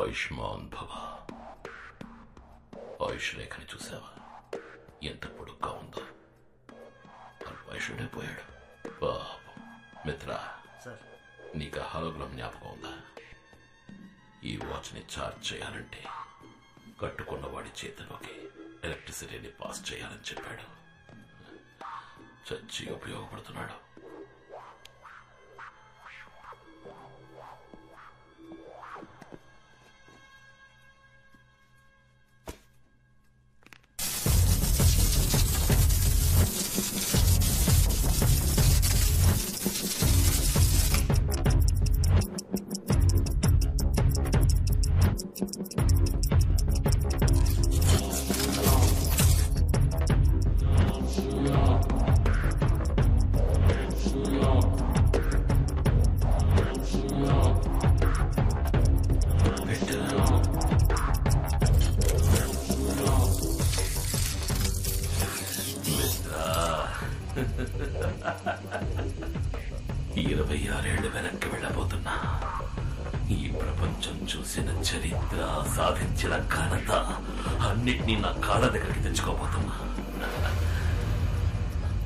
ఆయుష్మాన్ భవ. ఆయుష్ రేఖని చూసావా? ఎంత పొడుగ్గా ఉందో. అల్పాయుషుడే పోయాడు. మిత్ర, నీకు హాలోగ్రామ్ జ్ఞాపకం ఉందా? ఈ వాచ్ని ఛార్జ్ చేయాలంటే కట్టుకున్న వాడి చేతిలోకి ఎలక్ట్రిసిటీని పాస్ చేయాలని చెప్పాడు. చచ్చి ఉపయోగపడుతున్నాడు. సాధించిన ఘనత అన్నిటినీ నా కాళ్ళ దగ్గరికి తెచ్చుకోబోతున్నా.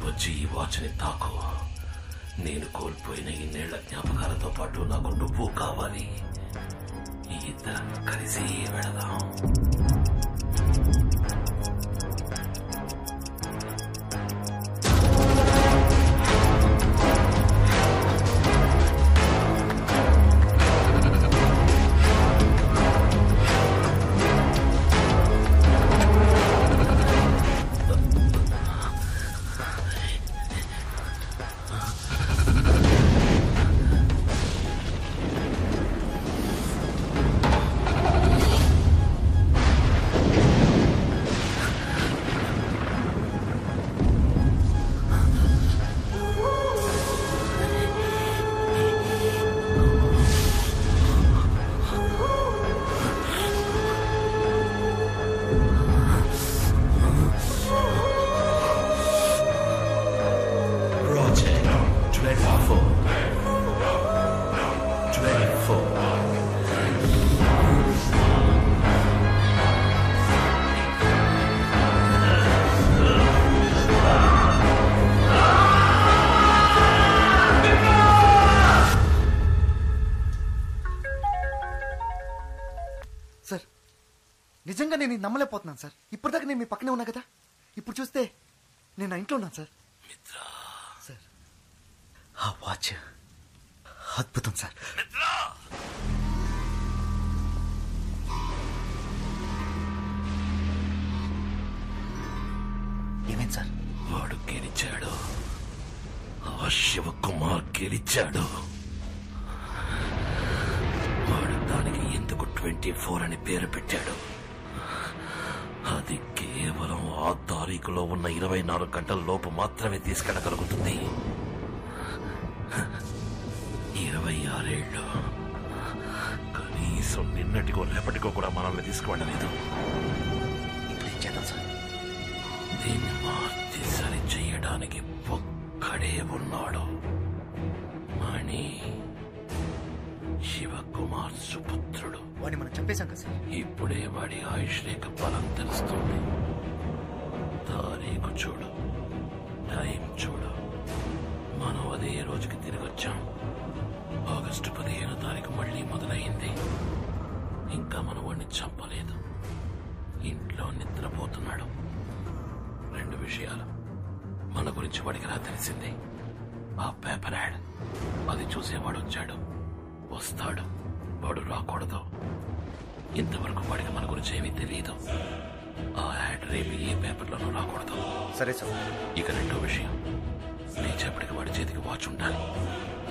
వచ్చి ఈ వాచ్ని తాకు. నేను కోల్పోయిన ఇన్నేళ్ల జ్ఞాపకాలతో పాటు నాకు నువ్వు కావాలి. ఇద్దరం కలిసి వెళదాం. నిజంగా నేను నమ్మలేకపోతున్నాను సార్. ఇప్పటిదాకా నేను మీ పక్కనే ఉన్నా కదా, ఇప్పుడు చూస్తే నేను నా ఇంట్లో ఉన్నాను సార్. సార్ ఆ వాచ్ అద్భుతం సార్. ఏమైంది సార్? వాడు గెలిచాడు. ఆ శివకుమార్ గెలిచాడు. వాడు దానికి ఎందుకు 24 అని పేరు పెట్టాడు? అది కేవలం ఆ తారీఖులో ఉన్న 24 గంటల లోపు మాత్రమే తీసుకెళ్లగలుగుతుంది. 26 ఏళ్ళు కనీసం నిన్నటికో రేపటికో కూడా మనల్ని తీసుకువెళ్ళలేదు. దీన్ని మార్చి సరి చెయ్యడానికి ఒక్కడే ఉన్నాడు. మణి, శివకుమార్ సుపుత్రుడు. వాడిని మనం చంపేశాం కదా సార్. ఇప్పుడే వాడి ఆయుష్ రేఖ బలం తెలుస్తుంది. తారీఖు చూడు, టైం చూడు. మనం అదే రోజుకి తిరిగి వచ్చాం. ఆగస్టు 15వ తారీఖు మళ్ళీ మొదలైంది. ఇంకా మనం వాడిని చంపలేదు. ఇంట్లో నిద్రపోతున్నాడు. 2 విషయాలు మన గురించి వాడికి ఎలా తెలిసింది? ఆ పేపర్ యాడ్, అది చూసేవాడు వచ్చాడు, వస్తాడు, వాడు రాకూడదు. ఇంతవరకు వాడికి మన గురించి ఏమీ తెలియదు. ఆ యాడ్ రేపు ఏ పేపర్లోనూ రాకూడదు. సరే సార్. ఇక 2వ విషయం, లేచేపటికి వాడి చేతికి వాచ్ ఉండాలి,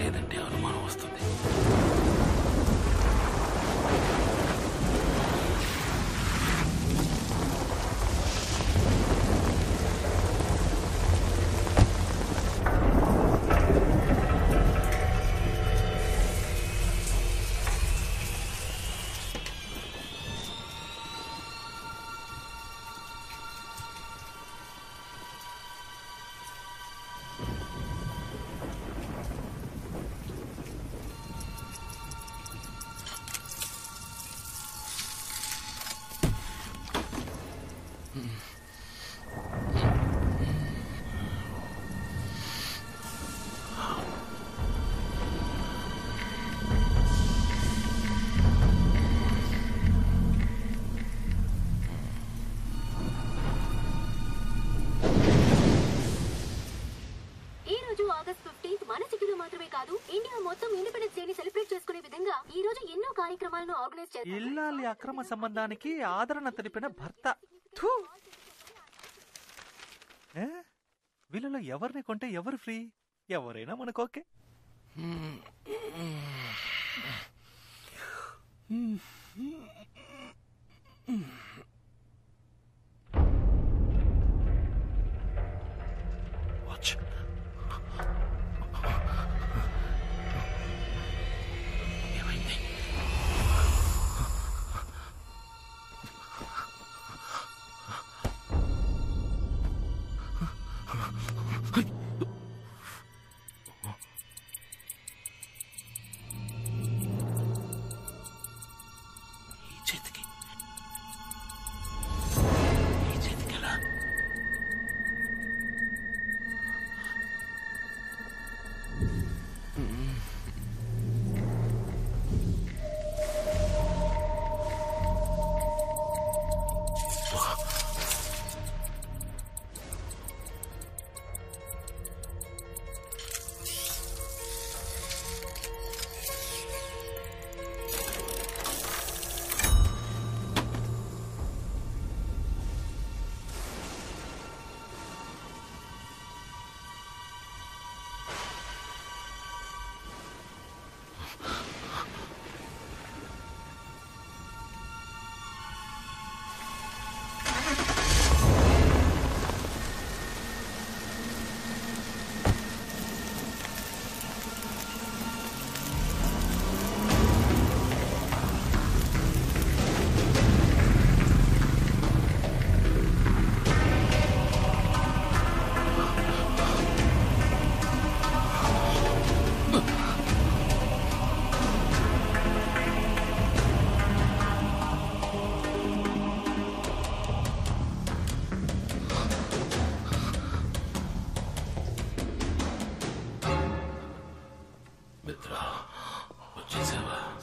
లేదంటే అనుమానం వస్తుంది. ఇండియా మొత్తం ఇండిపెండెన్స్ డేని సెలబ్రేట్ చేసుకునే విధంగా ఈ రోజు ఎన్నో కార్యక్రమాలను ఆర్గనైజ్ చేస్తారు. ఇల్లాలి అక్రమ సంబంధానికి ఆదరణ తెలిపిన భర్త. థూ! వీళ్ళలో ఎవరిని కొంటే ఎవరు ఫ్రీ? ఎవరైనా మనకు ఓకే.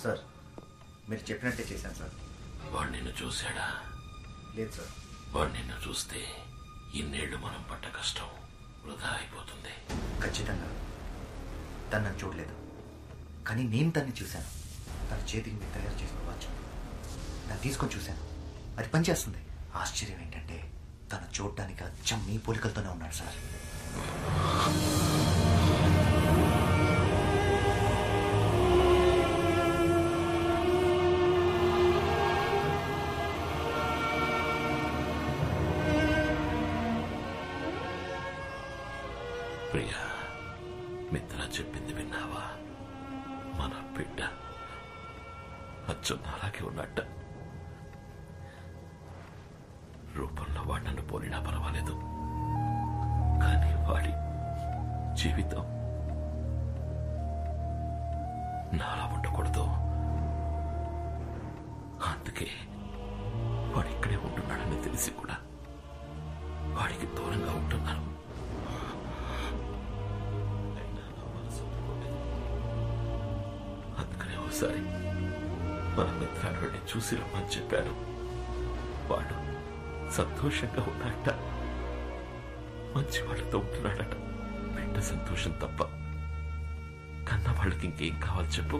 సార్, మీరు చెప్పినట్టే చేశాను సార్. వాడు నిన్ను చూశాడా? లేదు సార్. వాడు నిన్ను చూస్తే ఇన్నేళ్లు మనం పడ్డ కష్టం వృధా అయిపోతుంది. ఖచ్చితంగా తను నన్ను చూడలేదు, కానీ నేను తన్ని చూశాను. తన చేతికి మీరు తయారు చేసిన వాచ్ దాన్ని తీసుకొని చూశాను. అది పనిచేస్తుంది. ఆశ్చర్యం ఏంటంటే తను చూడడానికి అచ్చం మీ పోలికలతోనే ఉన్నాడు సార్. ప్రియా, మిత్ర చెప్పింది విన్నావా? మన బిడ్డ అచ్చం అలాగే ఉన్నట్ట. రూపంలో వాడు నన్ను పోలినా పర్వాలేదు, కానీ వాడి జీవితం నాలా ఉండకూడదు. అందుకే వాడు ఇక్కడే ఉంటున్నాడని తెలిసి కూడా వాడికి దూరంగా ఉంటున్నాను. అందుకనే ఒకసారి మన మిత్రాన్ని చూసి రమ్మని చెప్పాను. వాడు సంతోషంగా ఉన్నాడట, మంచి వాళ్ళతో ఉంటున్నాడట. బిడ్డ సంతోషం తప్ప కన్న వాళ్ళకి ఇంకేం కావాలి చెప్పు?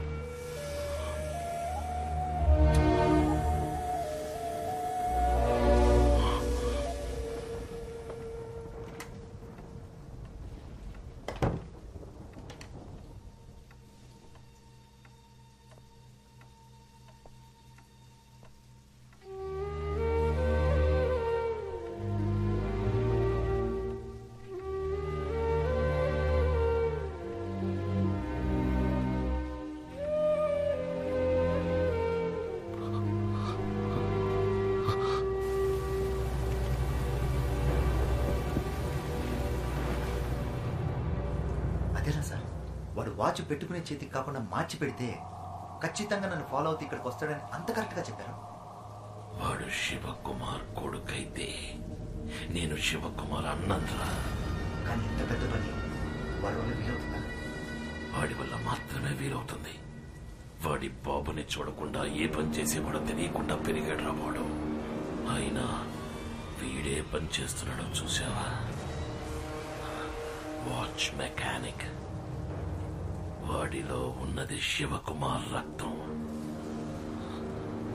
అదేనా సార్, వాడు వాచ్ పెట్టుకునే చేతికి కాకుండా మార్చి పెడితే ఖచ్చితంగా నన్ను ఫాలో అవుతూ ఇక్కడికి వస్తాడని అంత కరెక్ట్గా చెప్పారు. వాడు శివకుమార్ కొడుకైతే నేను శివకుమార్ అన్నందురా. కానీ ఇంత పెద్ద పని వాడి వల్ల వీలవుతుందా? వాడి వల్ల మాత్రమే వీలవుతుంది. వాడి బాబుని చూడకుండా ఏ పని చేసేవాడో తెలియకుండా పెరిగాడు వాడు. అయినా వీడే పని చేస్తున్నాడో చూసావా? Watch mechanic. వాడిలో ఉన్నది శివకుమార్ రక్తం.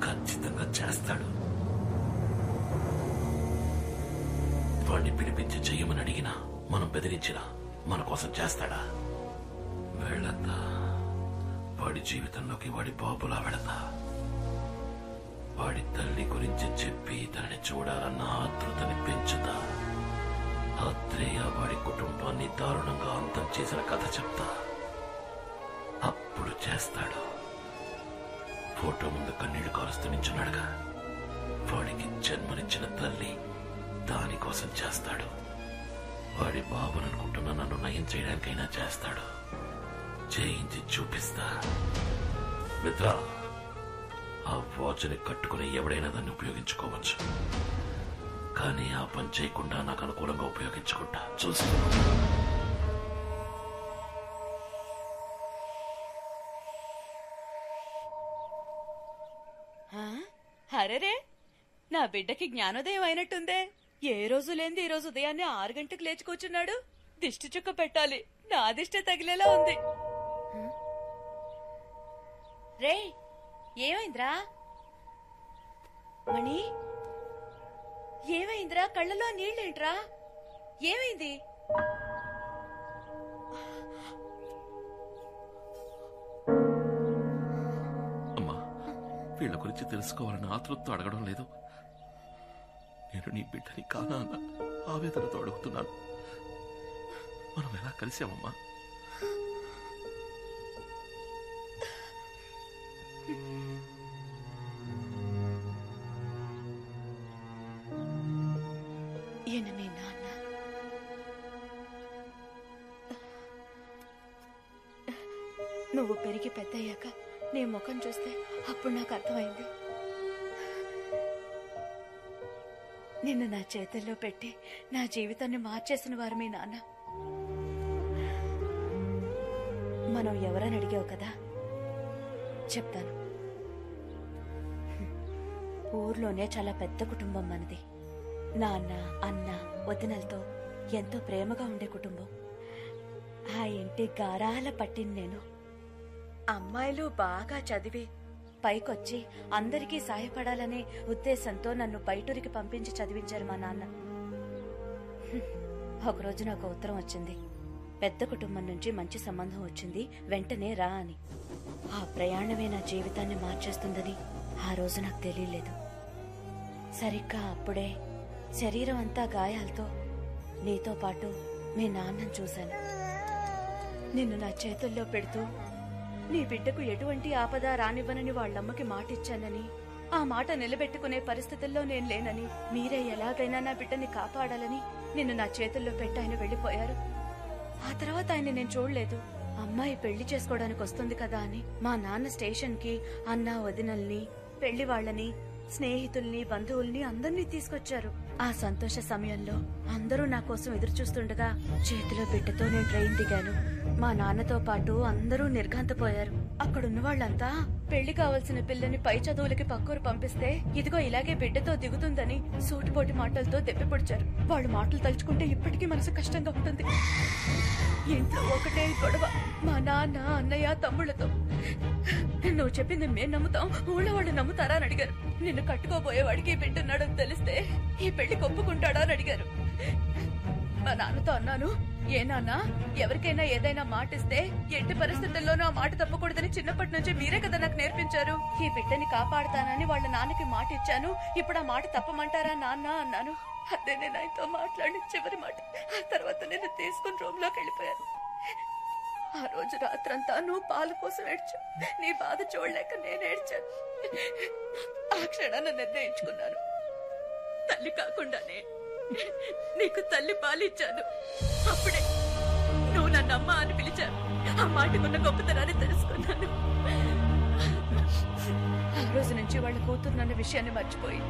ఖచ్చితంగా చేస్తాడు. వాడిని పిలిపించి చెయ్యమని అడిగినా, మనం బెదిరించినా మన కోసం చేస్తాడా? వెళతా. వాడి జీవితంలోకి వాడి బాబులా వెళతా. వాడి తల్లి గురించి చెప్పి తనని చూడాలన్న ఆతృతని పెంచుతా. ఆత్రేయ వాడి కుటుంబాన్ని దారుణంగా అంతం చేసిన కథ చెప్తా. అప్పుడు చేస్తాడు. ఫోటో ముందు కన్నీళ్లు కారుస్తూ నించున్నాడుగా, వాడికి జన్మనిచ్చిన తల్లి దానికోసం చేస్తాడు. వాడి బాబుననుకుంటున్న నన్ను నయం చేయడానికైనా చేస్తాడు. చేయించి చూపిస్తా. మిత్ర, ఆ వాచ్ని కట్టుకుని ఎవడైనా దాన్ని ఉపయోగించుకోవచ్చు. కానీ ఆ పని చేయకుండా నాకు అనుకూలంగా ఉపయోగించుకుంటా. చూసుకో. అరెరే, నా బిడ్డకి జ్ఞానోదయం అయినట్టుందే. ఏ రోజు లేని ఈ రోజు ఉదయాన్నే 6 గంటలకు లేచి కూర్చున్నాడు. దిష్టి చుక్క పెట్టాలి, నా దిష్టి తగిలేలా ఉంది. రే, ఏమైందిరా మణి? ఏమైందిరా? కళ్ళలో నీళ్ళేంట్రా? ఏమైంది? అమ్మా, వీళ్ళ గురించి తెలుసుకోవాలని ఆతృతతో అడగడం లేదు. నేను నీ బిడ్డని కానా అన్న ఆవేదనతో అడుగుతున్నాను. మనం ఎలా కలిసామమ్మా? ఈయన మీ నాన్న. నువ్వు పెరిగి పెద్దయ్యాక నీ ముఖం చూస్తే అప్పుడు నాకు అర్థమైంది. నిన్ను నా చేతుల్లో పెట్టి నా జీవితాన్ని మార్చేసిన వారు మీ నాన్న. మనం ఎవరని అడిగావు కదా, చెప్తాను. ఊర్లోనే చాలా పెద్ద కుటుంబం మనది. నాన్న, అన్న, వదినలతో ఎంతో ప్రేమగా ఉండే కుటుంబం. ఆ ఇంటి గారాల పట్టిన నేను. అమ్మాయిలు బాగా చదివి పైకొచ్చి అందరికీ సాయపడాలనే ఉద్దేశంతో నన్ను బయటూరికి పంపించి చదివించారు మా నాన్న. ఒకరోజు నాకు ఉత్తరం వచ్చింది. పెద్ద కుటుంబం నుంచి మంచి సంబంధం వచ్చింది, వెంటనే రా అని. ఆ ప్రయాణమే నా జీవితాన్ని మార్చేస్తుందని ఆ రోజు నాకు తెలియలేదు. సరిగ్గా అప్పుడే శరీరం అంతా గాయాలతో నీతో పాటు మీ నాన్నను చూశాను. నిన్ను నా చేతుల్లో పెడుతూ నీ బిడ్డకు ఎటువంటి ఆపద రానివ్వనని వాళ్ళమ్మకి మాటిచ్చానని, ఆ మాట నిలబెట్టుకునే పరిస్థితుల్లో నేను లేనని, మీరే ఎలాగైనా నా బిడ్డని కాపాడాలని నిన్ను నా చేతుల్లో పెట్టి ఆయన వెళ్లిపోయారు. ఆ తర్వాత ఆయన నేను చూడలేదు. అమ్మాయి పెళ్లి చేసుకోవడానికి వస్తుంది కదా అని మా నాన్న స్టేషన్ కి అన్న, వదినల్ని, పెళ్లి వాళ్ళని, స్నేహితుల్ని, బంధువుల్ని అందర్నీ తీసుకొచ్చారు. ఆ సంతోష సమయంలో అందరూ నా కోసం ఎదురు చూస్తుండగా చేతిలో బిడ్డతో నేను ట్రైన్ దిగాను. మా నాన్నతో పాటు అందరూ నిర్ఘాంతపోయారు. అక్కడున్న వాళ్ళంతా పెళ్లి కావాల్సిన పిల్లని పై చదువులకి పక్కూరు పంపిస్తే ఇదిగో ఇలాగే బిడ్డతో దిగుతుందని సూటిపోటి మాటలతో దెప్పిపొడిచారు. వాళ్ళు మాటలు తలుచుకుంటే ఇప్పటికీ మనసు కష్టంగా ఉంటుంది. ఇంట్లో ఒకటే గొడవ మా నాన్న, అన్నయ్య, తమ్ముళ్లతో. నువ్వు చెప్పింది మేం నమ్ముతాం, ఊళ్ళో వాళ్ళు నమ్ముతారా అని అడిగారు. నిన్ను కట్టుకోబోయేవాడికి బిడ్డున్నాడని తెలిస్తే ఈ పెళ్లి ఒప్పుకుంటాడా అని అడిగారు. మా నాన్నతో అన్నాను, ఏ నాన్న, ఎవరికైనా ఏదైనా మాటిస్తే ఎట్టి పరిస్థితుల్లోనూ ఆ మాట తప్పకూడదని చిన్నప్పటి నుంచి మీరే కదా నాకు నేర్పించారు. ఈ బిడ్డని కాపాడుతానని వాళ్ళ నాన్నకి మాట ఇచ్చాను, ఇప్పుడు ఆ మాట తప్పమంటారా నాన్న అన్నాను. అదే నేను ఆయనతో మాట్లాడిన చివరి మాట. ఆ తర్వాత నేను తీసుకుని రూమ్ లోకి వెళ్ళిపోయాను. ఆ రోజు రాత్రంతా నువ్వు పాల కోసం ఏడ్చావు. నీ బాధ చూడలేక నేను ఏడ్చాను. ఆ క్షణాన్ని నిర్ణయించుకున్నాను, తల్లి కాకుండానే నీకు తల్లి పాలిచ్చాను. అప్పుడే నువ్వు నన్ను అమ్మ అని పిలిచావు. ఆ మాటకున్న గొప్పతనాన్ని తెలుసుకున్నాను. ఆ రోజు నుంచి వాళ్ళ కూతురు నన్న విషయాన్ని మర్చిపోయి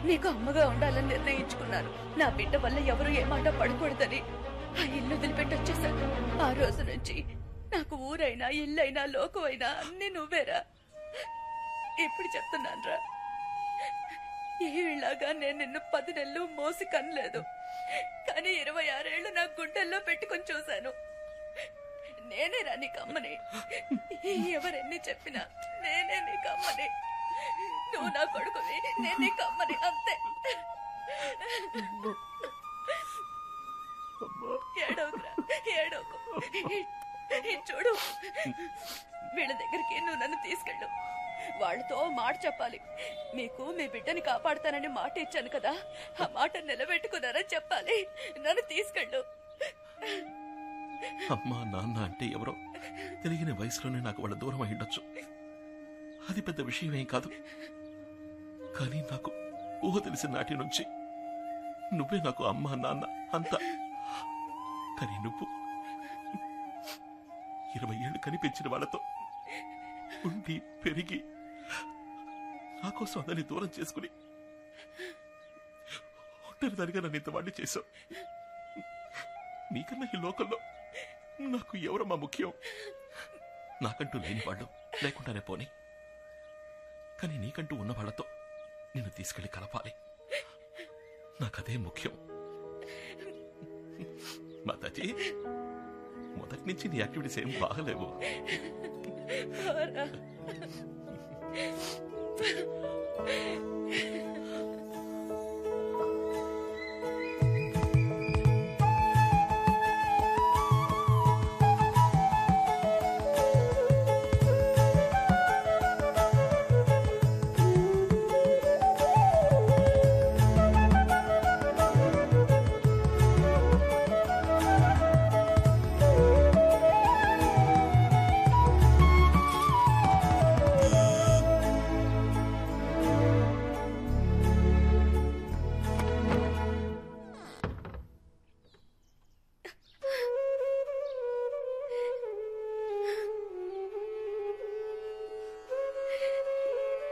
నీకు అమ్మగా ఉండాలని నిర్ణయించుకున్నాను. నా బిడ్డ వల్ల ఎవరు ఏ మాట పడకూడదని ఆ ఇల్లు వదిలిపెట్టి వచ్చేసాను. ఆ రోజు నుంచి నాకు ఊరైనా, ఇల్లైనా, లోకమైనా అన్ని నువ్వేరా. ఇప్పుడు చెప్తున్నానురా, ఈలాగా నేను నిన్ను 10 నెలలు మోసి కనలేదు. కానీ 26 ఏళ్లు నా గుండెల్లో పెట్టుకుని చూశాను. నేనేరా నీకమ్మని. ఎవరెన్ని చెప్పినా నేనే నీకమ్మని. నువ్వు నా కొడుకువి, నేను నీకమ్మని, అంతే. ఏడవకురా, ఏడవకు. చూడు, వీళ్ళ దగ్గరికి నువ్వు నన్ను తీసుకెళ్ళు. వాళ్ళతో మాట చెప్పాలి. మీకు మీ బిడ్డని కాపాడుతానని మాట ఇచ్చాను కదా, ఆ మాట నిలబెట్టుకున్నారని చెప్పాలి. నన్ను తీసుకెళ్ళు. అమ్మా నాన్న అంటే ఎవరో తెలియని వయసులోనే నాకు వాళ్ళ దూరం అయ్యుండొచ్చు. అది పెద్ద విషయం ఏం కాదు. కానీ నాకు ఊహ తెలిసిన నాటి నుంచి నువ్వే నాకు అమ్మా నాన్న అంతా. కానీ నువ్వు 20 ఏళ్ళు కనిపించిన వాళ్ళతో ఉండి పెరిగి నా కోసం అందరినీ దూరం చేసుకుని ఒంటరిదానిగా నన్ను ఇంతవాడిని చేశావు. నీకన్నా ఈ లోకంలో నాకు ఎవరమ్మా ముఖ్యం? నాకంటూ లేని వాళ్ళు లేకుండానే పోనీ, కానీ నీకంటూ ఉన్న వాళ్ళతో నిన్ను తీసుకెళ్లి కలపాలి. నాకదే ముఖ్యం. మాతాజీ, మొదటి నుంచి నీ యాక్టివిటీస్ ఏం బాగలేవు.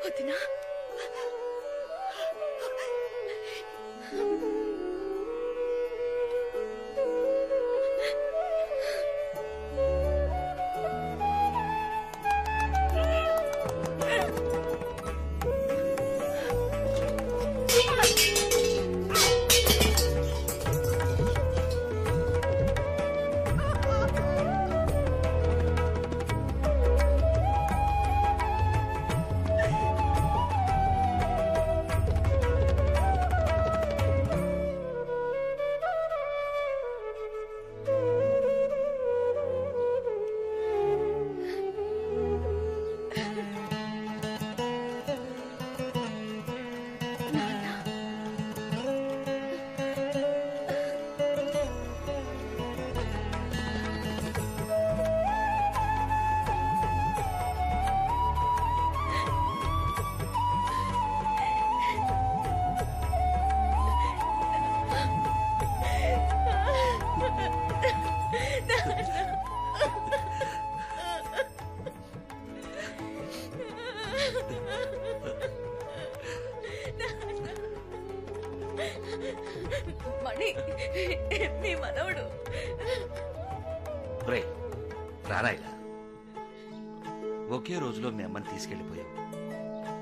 వదినా, మణి, మీ మనవడు. రారా ఇలా. ఒకే రోజులో మీ అమ్మని తీసుకెళ్లిపోయావు.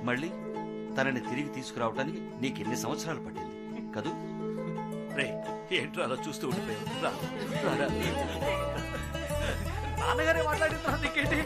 మళ్ళీ తనని తిరిగి తీసుకురావడానికి నీకెన్ని సంవత్సరాలు పట్టింది కదూ? రే, ఏంట్రా అలా చూస్తూ ఉండిపోయావు? నాన్నగారే మాట్లాడిందా? నీకేంటి?